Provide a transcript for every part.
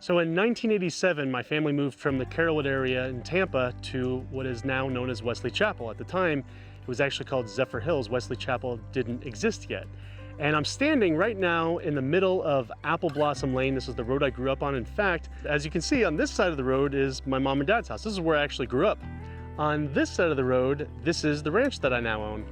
So in 1987, my family moved from the Carrollwood area in Tampa to what is now known as Wesley Chapel. At the time, it was actually called Zephyr Hills. Wesley Chapel didn't exist yet. And I'm standing right now in the middle of Apple Blossom Lane. This is the road I grew up on. In fact, as you can see, on this side of the road is my mom and dad's house. This is where I actually grew up. On this side of the road, this is the ranch that I now own.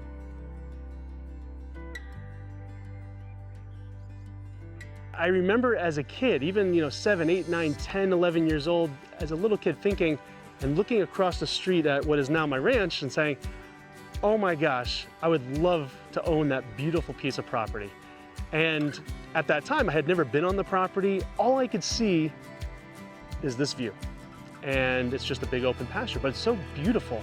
I remember as a kid, even 7, 8, 9, 10, 11 years old, as a little kid thinking and looking across the street at what is now my ranch and saying, oh my gosh, I would love to own that beautiful piece of property. And at that time, I had never been on the property. All I could see is this view. And it's just a big open pasture, but it's so beautiful.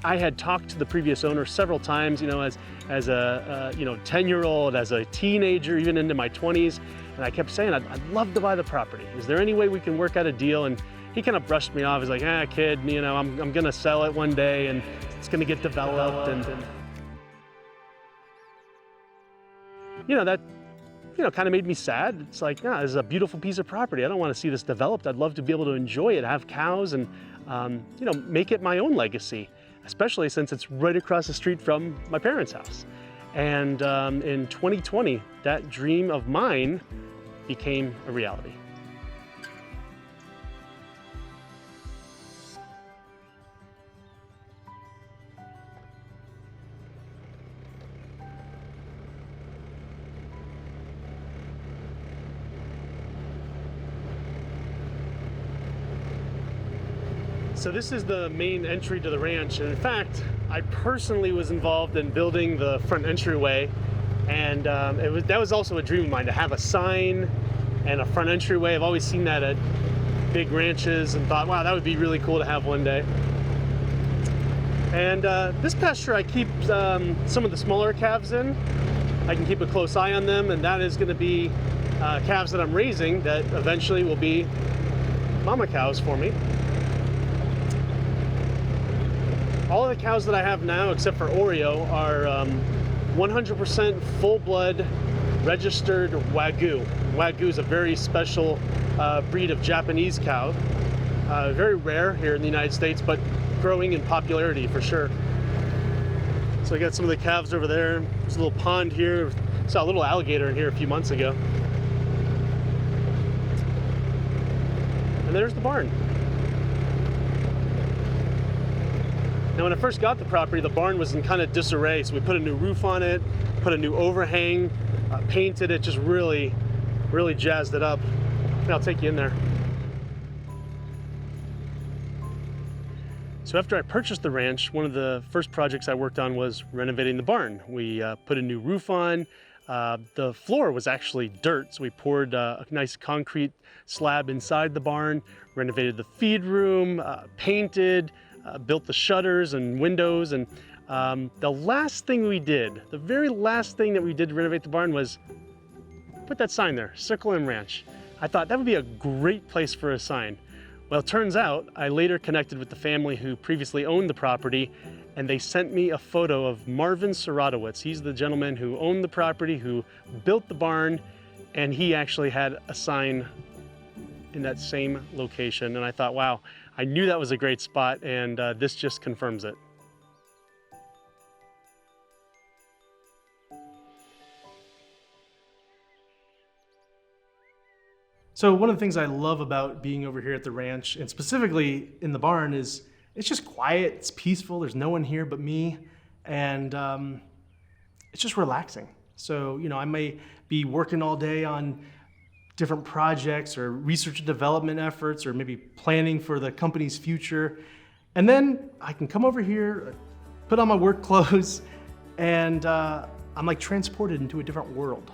I had talked to the previous owner several times, as a 10-year-old, as a teenager, even into my 20s, and I kept saying, I'd love to buy the property. Is there any way we can work out a deal? And he kind of brushed me off. He's like, kid, I'm gonna sell it one day, and it's gonna get developed, and that kind of made me sad. It's like, this is a beautiful piece of property. I don't want to see this developed. I'd love to be able to enjoy it, have cows, and make it my own legacy, especially since it's right across the street from my parents' house. And in 2020, that dream of mine became a reality. So this is the main entry to the ranch, and in fact, I personally was involved in building the front entryway, and that was also a dream of mine, to have a sign and a front entryway. I've always seen that at big ranches and thought, wow, that would be really cool to have one day. And this pasture I keep some of the smaller calves in. I can keep a close eye on them, and that is going to be calves that I'm raising that eventually will be mama cows for me. All of the cows that I have now, except for Oreo, are 100% full-blood registered Wagyu. Wagyu is a very special breed of Japanese cow. Very rare here in the United States, but growing in popularity for sure. So I got some of the calves over there. There's a little pond here. Saw a little alligator in here a few months ago. And there's the barn. Now, when I first got the property, the barn was in kind of disarray, so we put a new roof on it, put a new overhang, painted it, just really, really jazzed it up. And I'll take you in there. So after I purchased the ranch, one of the first projects I worked on was renovating the barn. We put a new roof on. The floor was actually dirt, so we poured a nice concrete slab inside the barn, renovated the feed room, painted, built the shutters and windows, and the last thing we did, the very last thing that we did to renovate the barn was put that sign there, Circle M Ranch. I thought that would be a great place for a sign. Well, it turns out I later connected with the family who previously owned the property, and they sent me a photo of Marvin Saratowitz. He's the gentleman who owned the property, who built the barn, and he actually had a sign in that same location. And I thought, wow, I knew that was a great spot, and this just confirms it. So one of the things I love about being over here at the ranch, and specifically in the barn, is it's just quiet, it's peaceful, there's no one here but me, and it's just relaxing. So, I may be working all day on different projects or research and development efforts, or maybe planning for the company's future. And then I can come over here, put on my work clothes, and I'm like transported into a different world.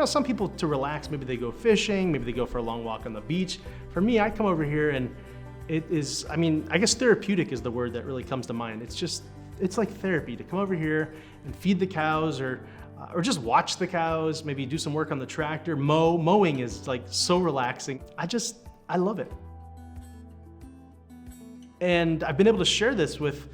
Some people, to relax, maybe they go fishing, maybe they go for a long walk on the beach. For me, I come over here and it is, I guess therapeutic is the word that really comes to mind. It's like therapy to come over here and feed the cows, or or just watch the cows, maybe do some work on the tractor. Mowing is like so relaxing. I love it. And I've been able to share this with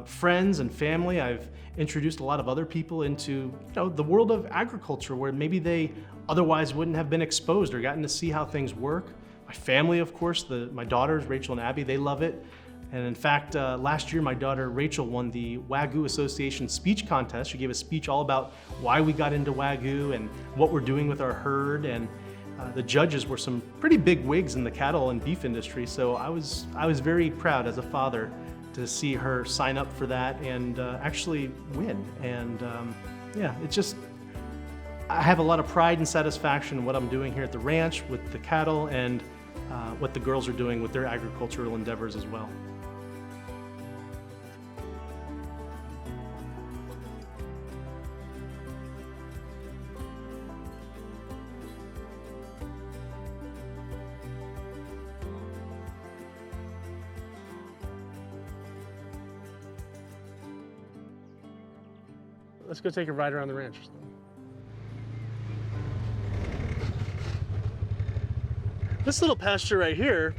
friends and family. I've introduced a lot of other people into the world of agriculture where maybe they otherwise wouldn't have been exposed or gotten to see how things work. My family, of course, my daughters, Rachel and Abby, they love it. And in fact, last year, my daughter Rachel won the Wagyu Association speech contest. She gave a speech all about why we got into Wagyu and what we're doing with our herd. And the judges were some pretty big wigs in the cattle and beef industry. So I was very proud as a father to see her sign up for that and actually win. And yeah, I have a lot of pride and satisfaction in what I'm doing here at the ranch with the cattle and what the girls are doing with their agricultural endeavors as well. Let's go take a ride around the ranch. This little pasture right here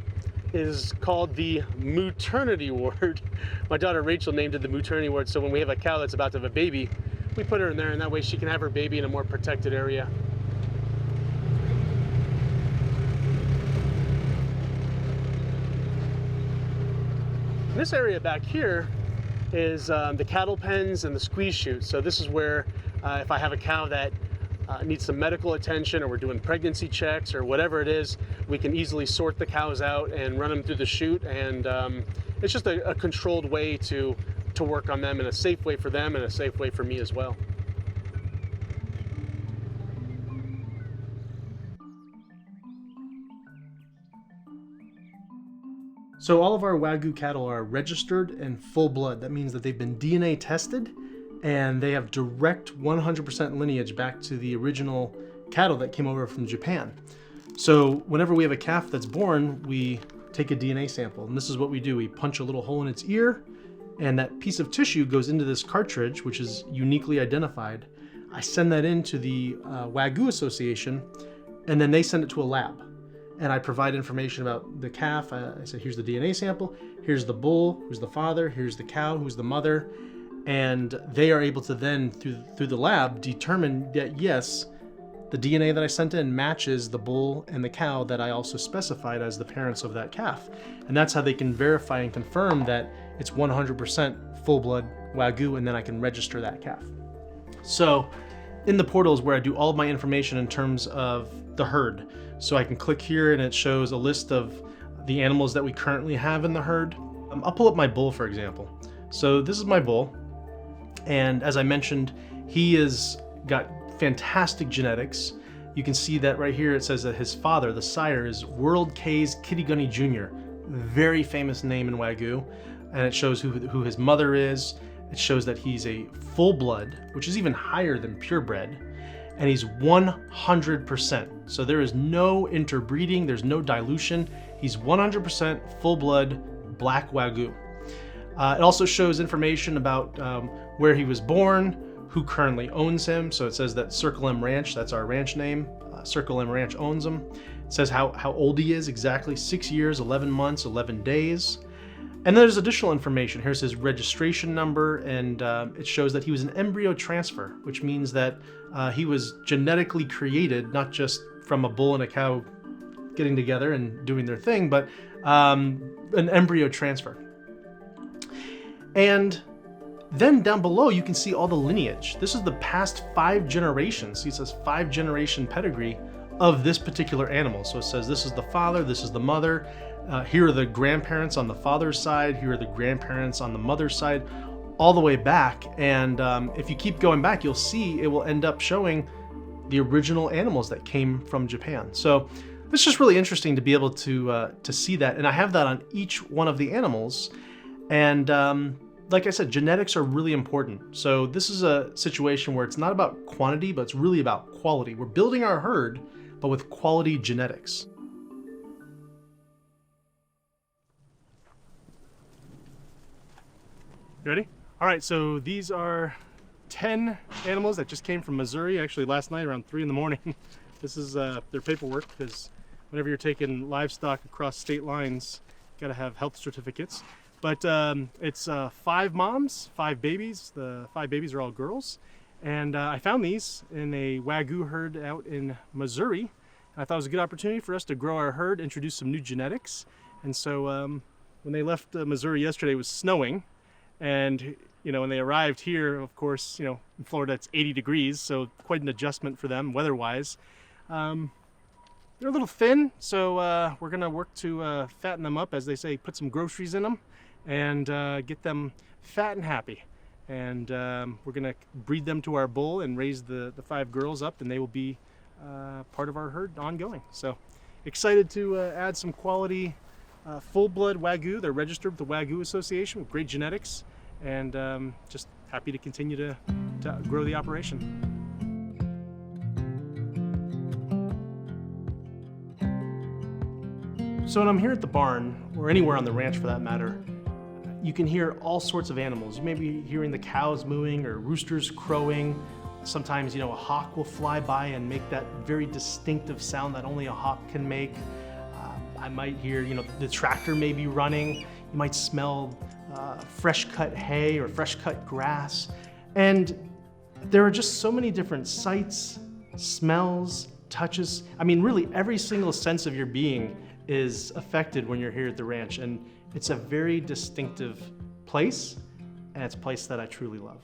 is called the maternity ward. My daughter Rachel named it the maternity ward, so when we have a cow that's about to have a baby, we put her in there, and that way she can have her baby in a more protected area. This area back here is the cattle pens and the squeeze chute. So this is where if I have a cow that needs some medical attention, or we're doing pregnancy checks or whatever it is, we can easily sort the cows out and run them through the chute. And it's just a controlled way to work on them in a safe way for them and a safe way for me as well. So all of our Wagyu cattle are registered and full blood. That means that they've been DNA tested and they have direct 100% lineage back to the original cattle that came over from Japan. So whenever we have a calf that's born, we take a DNA sample, and this is what we do. We punch a little hole in its ear, and that piece of tissue goes into this cartridge, which is uniquely identified. I send that into the Wagyu Association, and then they send it to a lab. And I provide information about the calf. I say, here's the DNA sample, here's the bull, who's the father, here's the cow, who's the mother. And they are able to then, through the lab, determine that yes, the DNA that I sent in matches the bull and the cow that I also specified as the parents of that calf. And that's how they can verify and confirm that it's 100% full-blood Wagyu, and then I can register that calf. So in the portal is where I do all of my information in terms of the herd. So I can click here and it shows a list of the animals that we currently have in the herd. I'll pull up my bull, for example. So this is my bull. And as I mentioned, he has got fantastic genetics. You can see that right here. It says that his father, the sire, is World K's Kitty Jr. Very famous name in Wagyu. And it shows who his mother is. It shows that he's a full blood, which is even higher than purebred. And he's 100%. So there is no interbreeding, there's no dilution. He's 100% full blood black Wagyu. It also shows information about where he was born, who currently owns him. So it says that Circle M Ranch, that's our ranch name, Circle M Ranch owns him. It says how old he is exactly, 6 years, 11 months, 11 days. And there's additional information. Here's his registration number, and it shows that he was an embryo transfer, which means that he was genetically created, not just from a bull and a cow getting together and doing their thing, but an embryo transfer. And then down below, you can see all the lineage. This is the past 5 generations. It says 5-generation pedigree of this particular animal. So it says this is the father, this is the mother. Here are the grandparents on the father's side. Here are the grandparents on the mother's side, all the way back. And if you keep going back, you'll see it will end up showing the original animals that came from Japan. So it's just really interesting to be able to see that. And I have that on each one of the animals. And like I said, genetics are really important. So this is a situation where it's not about quantity, but it's really about quality. We're building our herd, but with quality genetics. You ready? All right, so these are 10 animals that just came from Missouri, actually last night around 3 in the morning. This is their paperwork, because whenever you're taking livestock across state lines, you gotta have health certificates. But it's 5 moms, 5 babies. The 5 babies are all girls. And I found these in a Wagyu herd out in Missouri. I thought it was a good opportunity for us to grow our herd, introduce some new genetics. And so when they left Missouri yesterday, it was snowing. And when they arrived here, of course, in Florida it's 80 degrees, so quite an adjustment for them weather-wise. They're a little thin, so we're gonna work to fatten them up, as they say, put some groceries in them and get them fat and happy. And we're gonna breed them to our bull and raise the 5 girls up, and they will be part of our herd ongoing. So excited to add some quality full-blood Wagyu. They're registered with the Wagyu Association with great genetics, and just happy to continue to grow the operation. So when I'm here at the barn, or anywhere on the ranch for that matter, you can hear all sorts of animals. You may be hearing the cows mooing or roosters crowing. Sometimes, a hawk will fly by and make that very distinctive sound that only a hawk can make. I might hear, the tractor may be running. You might smell fresh cut hay or fresh cut grass. And there are just so many different sights, smells, touches. I mean, really every single sense of your being is affected when you're here at the ranch. And it's a very distinctive place, and it's a place that I truly love.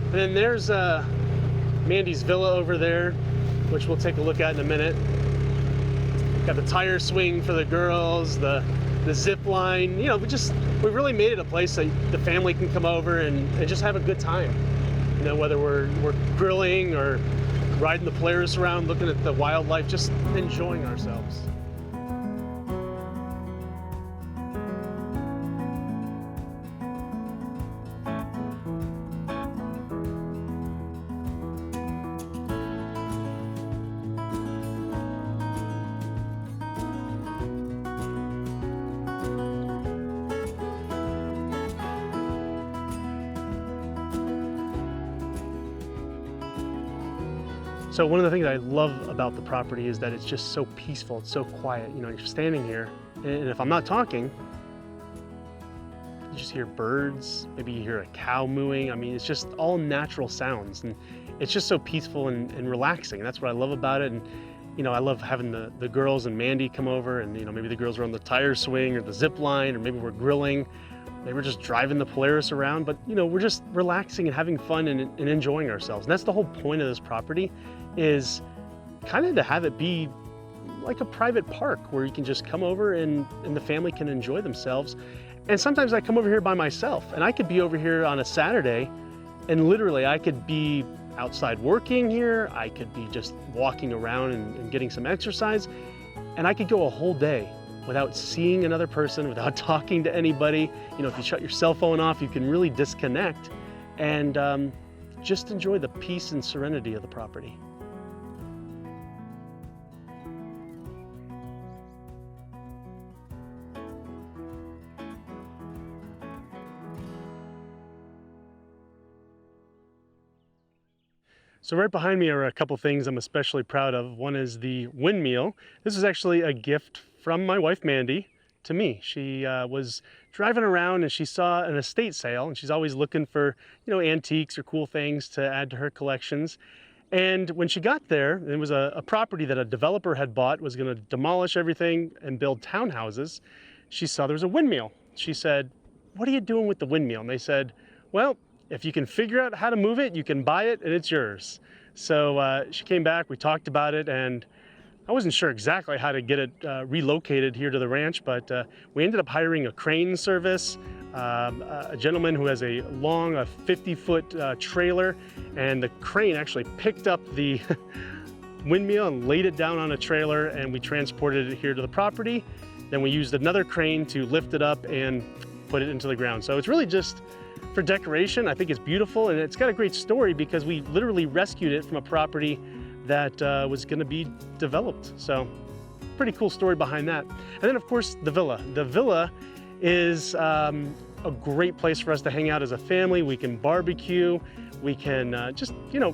And then there's Mandy's villa over there, which we'll take a look at in a minute. Got the tire swing for the girls, the zip line. We really made it a place that the family can come over and just have a good time. Whether we're grilling or riding the Polaris around, looking at the wildlife, just enjoying ourselves. So one of the things I love about the property is that it's just so peaceful, it's so quiet. You're standing here, and if I'm not talking, you just hear birds, maybe you hear a cow mooing. I mean, it's just all natural sounds, and it's just so peaceful and relaxing. That's what I love about it. And I love having the girls and Mandy come over, and maybe the girls are on the tire swing or the zip line, or maybe we're grilling. Maybe we're just driving the Polaris around, but we're just relaxing and having fun and enjoying ourselves. And that's the whole point of this property, is kind of to have it be like a private park where you can just come over and the family can enjoy themselves. And sometimes I come over here by myself, and I could be over here on a Saturday, and literally I could be outside working here, I could be just walking around and getting some exercise, and I could go a whole day without seeing another person, without talking to anybody. If you shut your cell phone off, you can really disconnect and just enjoy the peace and serenity of the property. So right behind me are a couple things I'm especially proud of. One is the windmill. This is actually a gift from my wife Mandy to me. She was driving around and she saw an estate sale, and she's always looking for antiques or cool things to add to her collections. And when she got there, it was a property that a developer had bought, was going to demolish everything and build townhouses. She saw there was a windmill. She said, "What are you doing with the windmill?" And they said, "Well, if you can figure out how to move it, you can buy it and it's yours." So she came back, we talked about it, and I wasn't sure exactly how to get it relocated here to the ranch, but we ended up hiring a crane service, a gentleman who has a long, 50-foot trailer, and the crane actually picked up the windmill and laid it down on a trailer, and we transported it here to the property. Then we used another crane to lift it up and put it into the ground. So it's really just for decoration. I think it's beautiful, and it's got a great story because we literally rescued it from a property that was going to be developed. So pretty cool story behind that. And then of course the villa. The villa is a great place for us to hang out as a family. We can barbecue, we can just,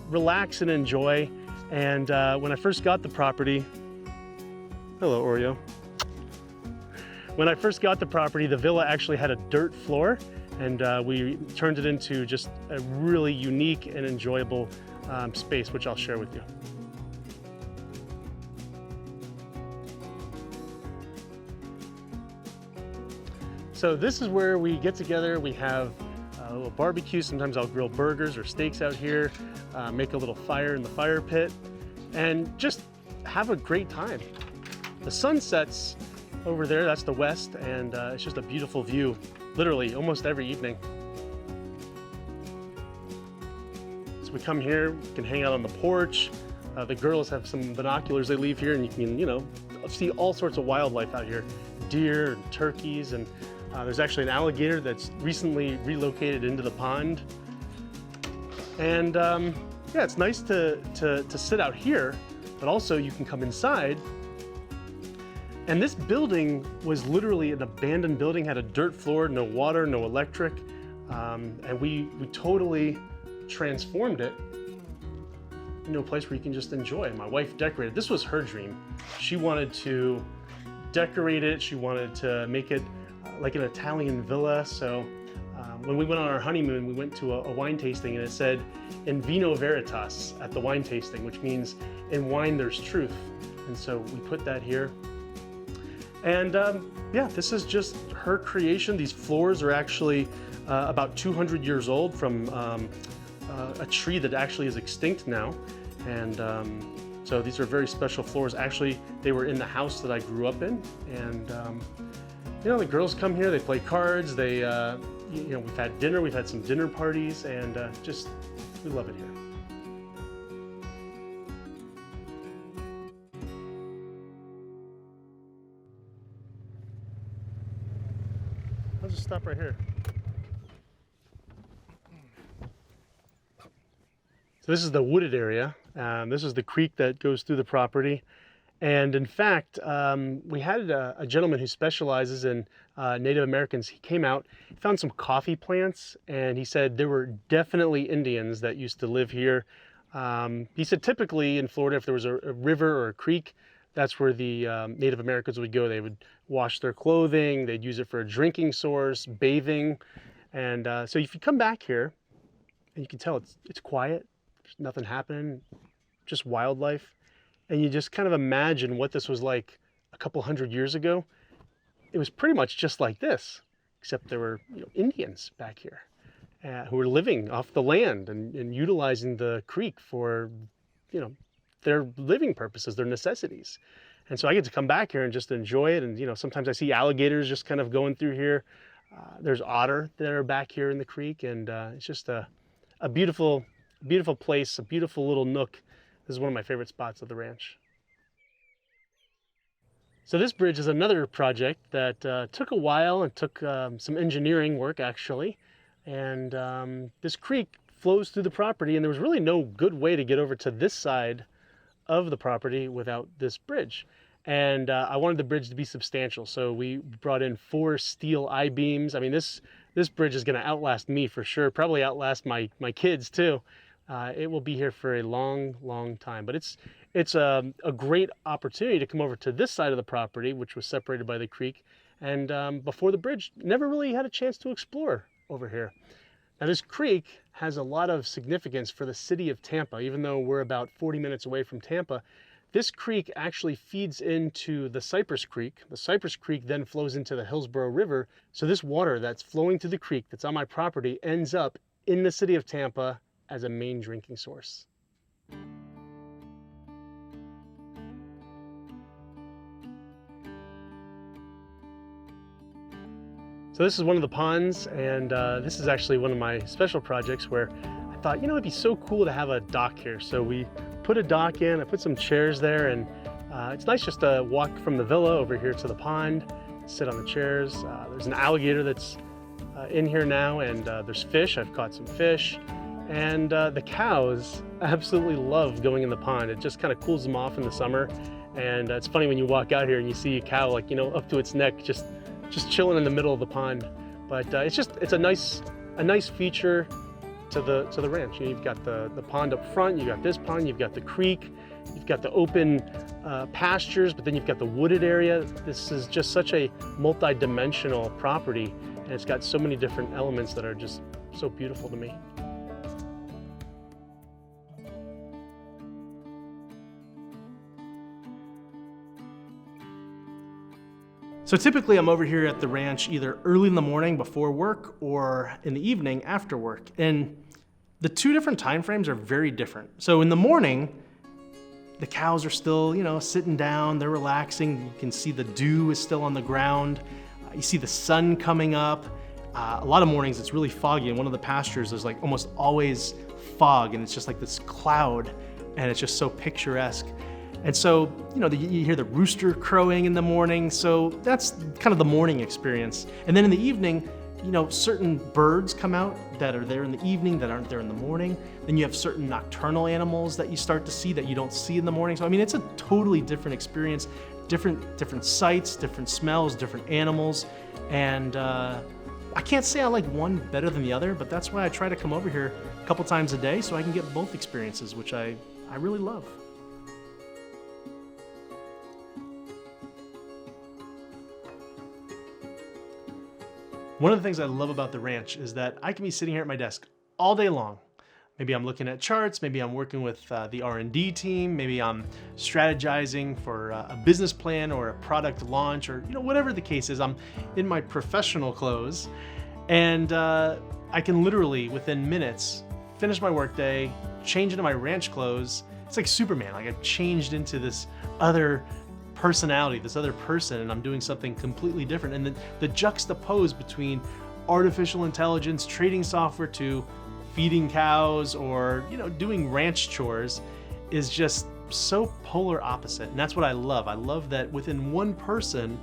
relax and enjoy. And when I first got the property, hello Oreo. When I first got the property, the villa actually had a dirt floor, and we turned it into just a really unique and enjoyable space, which I'll share with you. So this is where we get together. We have a little barbecue. Sometimes I'll grill burgers or steaks out here, make a little fire in the fire pit, and just have a great time. The sun sets over there, that's the west, and it's just a beautiful view, literally almost every evening. So we come here, we can hang out on the porch. The girls have some binoculars they leave here, and you can, see all sorts of wildlife out here. Deer and turkeys, and there's actually an alligator that's recently relocated into the pond. And yeah, it's nice to sit out here, but also you can come inside. And this building was literally an abandoned building, had a dirt floor, no water, no electric. And we totally transformed it into a place where you can just enjoy. My wife decorated. This was her dream. She wanted to decorate it. She wanted to make it like an Italian villa. So when we went on our honeymoon, we went to a wine tasting, and it said "In vino veritas" at the wine tasting, which means in wine there's truth. And so we put that here. And yeah, this is just her creation. These floors are actually about 200 years old from a tree that actually is extinct now. And so these are very special floors. Actually, they were in the house that I grew up in. And the girls come here, they play cards, they, we've had dinner, we've had some dinner parties, and just, we love it here. I'll just stop right here. So this is the wooded area. This is the creek that goes through the property. And in fact, we had a gentleman who specializes in Native Americans. He came out, found some coffee plants, and he said there were definitely Indians that used to live here. He said typically in Florida, if there was a river or a creek, that's where the Native Americans would go. They would wash their clothing, they'd use it for a drinking source, bathing. And so if you come back here, and you can tell it's quiet, there's nothing happening, just wildlife. And you just kind of imagine what this was like a couple hundred years ago. It was pretty much just like this, except there were Indians back here who were living off the land and utilizing the creek for their living purposes, their necessities. And so I get to come back here and just enjoy it. And sometimes I see alligators just kind of going through here. There's otter that are back here in the creek, and it's just a beautiful place, a beautiful little nook. This is one of my favorite spots of the ranch. So this bridge is another project that took a while and took some engineering work, actually. And this creek flows through the property, and there was really no good way to get over to this side of the property without this bridge. And I wanted the bridge to be substantial, so we brought in 4 steel I-beams. I mean, this bridge is going to outlast me for sure, probably outlast my kids too. It will be here for a long, long time, but it's a great opportunity to come over to this side of the property, which was separated by the creek, and before the bridge, never really had a chance to explore over here. Now this creek has a lot of significance for the city of Tampa. Even though we're about 40 minutes away from Tampa, this creek actually feeds into the Cypress Creek. The Cypress Creek then flows into the Hillsborough River. So this water that's flowing through the creek that's on my property ends up in the city of Tampa as a main drinking source. So this is one of the ponds, and this is actually one of my special projects where I thought, it'd be so cool to have a dock here. So we put a dock in, I put some chairs there, and it's nice just to walk from the villa over here to the pond, sit on the chairs. There's an alligator that's in here now, and there's fish. I've caught some fish. And the cows absolutely love going in the pond. It just kind of cools them off in the summer. And it's funny when you walk out here and you see a cow up to its neck, just just chilling in the middle of the pond. But it's a nice feature to the ranch. You know, you've got the pond up front, you've got this pond, you've got the creek, you've got the open pastures, but then you've got the wooded area. This is just such a multi-dimensional property, and it's got so many different elements that are just so beautiful to me. So typically I'm over here at the ranch either early in the morning before work or in the evening after work. And the two different time frames are very different. So in the morning, the cows are still, sitting down, they're relaxing. You can see the dew is still on the ground. You see the sun coming up. A lot of mornings it's really foggy. In one of the pastures, there's like almost always fog, and it's just like this cloud, and it's just so picturesque. And so, you hear the rooster crowing in the morning. So that's kind of the morning experience. And then in the evening, certain birds come out that are there in the evening that aren't there in the morning. Then you have certain nocturnal animals that you start to see that you don't see in the morning. So, it's a totally different experience, different sights, different smells, different animals. And I can't say I like one better than the other, but that's why I try to come over here a couple times a day so I can get both experiences, which I really love. One of the things I love about the ranch is that I can be sitting here at my desk all day long. Maybe I'm looking at charts, maybe I'm working with the R&D team, maybe I'm strategizing for a business plan or a product launch, or whatever the case is. I'm in my professional clothes, and I can literally within minutes finish my workday, change into my ranch clothes. It's like Superman. Like I've changed into this other personality, this other person, and I'm doing something completely different. And the juxtapose between artificial intelligence, trading software, to feeding cows or doing ranch chores is just so polar opposite. And that's what I love. I love that within one person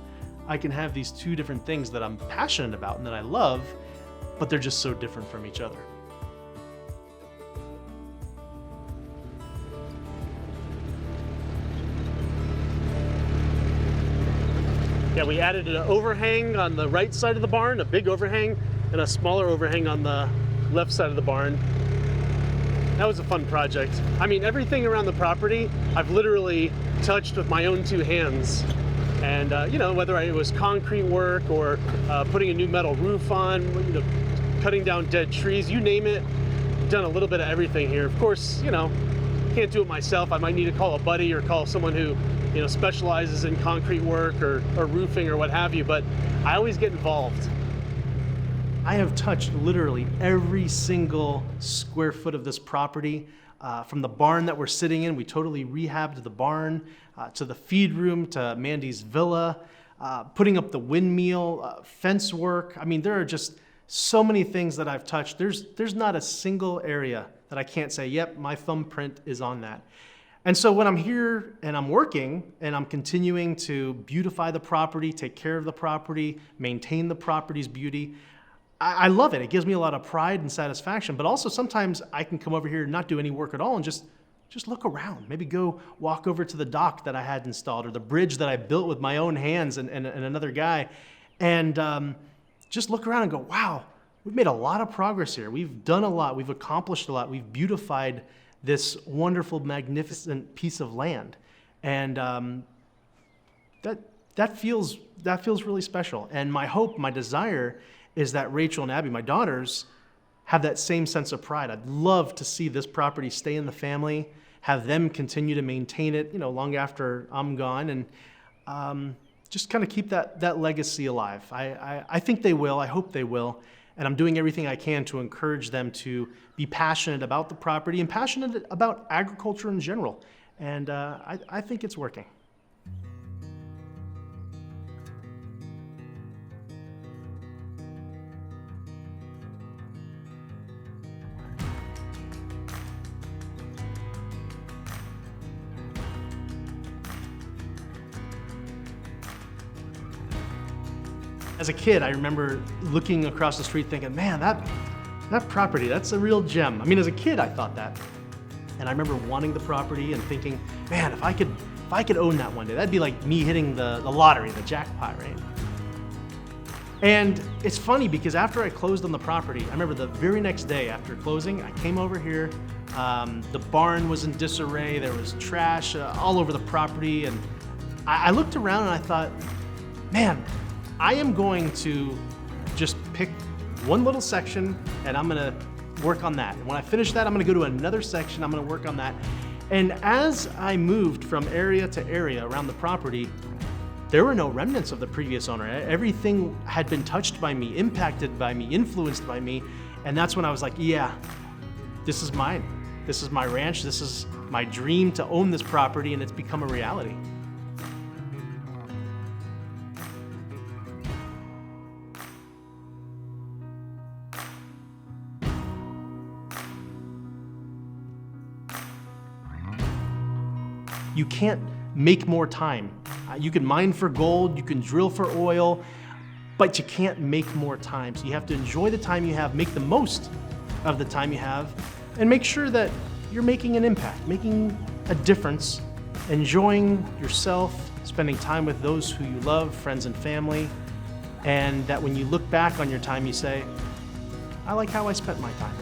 I can have these two different things that I'm passionate about and that I love, but they're just so different from each other. Yeah, we added an overhang on the right side of the barn, a big overhang, and a smaller overhang on the left side of the barn. That was a fun project. Everything around the property, I've literally touched with my own two hands. And whether it was concrete work or putting a new metal roof on, cutting down dead trees, you name it, done a little bit of everything here. Of course, can't do it myself. I might need to call a buddy or call someone who specializes in concrete work or roofing or what have you, but I always get involved. I have touched literally every single square foot of this property. From the barn that we're sitting in, we totally rehabbed the barn, to the feed room, to Mandy's villa, putting up the windmill, fence work. There are just so many things that I've touched. There's not a single area that I can't say, yep, my thumbprint is on that. And so when I'm here and I'm working and I'm continuing to beautify the property, take care of the property, maintain the property's beauty, I love it. It gives me a lot of pride and satisfaction, but also sometimes I can come over here and not do any work at all and just look around. Maybe go walk over to the dock that I had installed or the bridge that I built with my own hands and another guy, and just look around and go, wow, we've made a lot of progress here. We've done a lot. We've accomplished a lot. We've beautified this wonderful, magnificent piece of land. And that feels really special. And my hope, my desire is that Rachel and Abby, my daughters, have that same sense of pride. I'd love to see this property stay in the family, have them continue to maintain it, long after I'm gone, and just kind of keep that legacy alive. I think they will. I hope they will. And I'm doing everything I can to encourage them to be passionate about the property and passionate about agriculture in general. And I think it's working. As a kid, I remember looking across the street thinking, man, that property, that's a real gem. As a kid, I thought that. And I remember wanting the property and thinking, man, if I could own that one day, that'd be like me hitting the lottery, the jackpot, right? And it's funny because after I closed on the property, I remember the very next day after closing, I came over here. The barn was in disarray. There was trash all over the property. And I looked around and I thought, man, I am going to just pick one little section and I'm gonna work on that. And when I finish that, I'm gonna go to another section, I'm gonna work on that. And as I moved from area to area around the property, there were no remnants of the previous owner. Everything had been touched by me, impacted by me, influenced by me. And that's when I was like, yeah, this is mine. This is my ranch. This is my dream to own this property, and it's become a reality. You can't make more time. You can mine for gold, you can drill for oil, but you can't make more time. So you have to enjoy the time you have, make the most of the time you have, and make sure that you're making an impact, making a difference, enjoying yourself, spending time with those who you love, friends and family, and that when you look back on your time, you say, I like how I spent my time.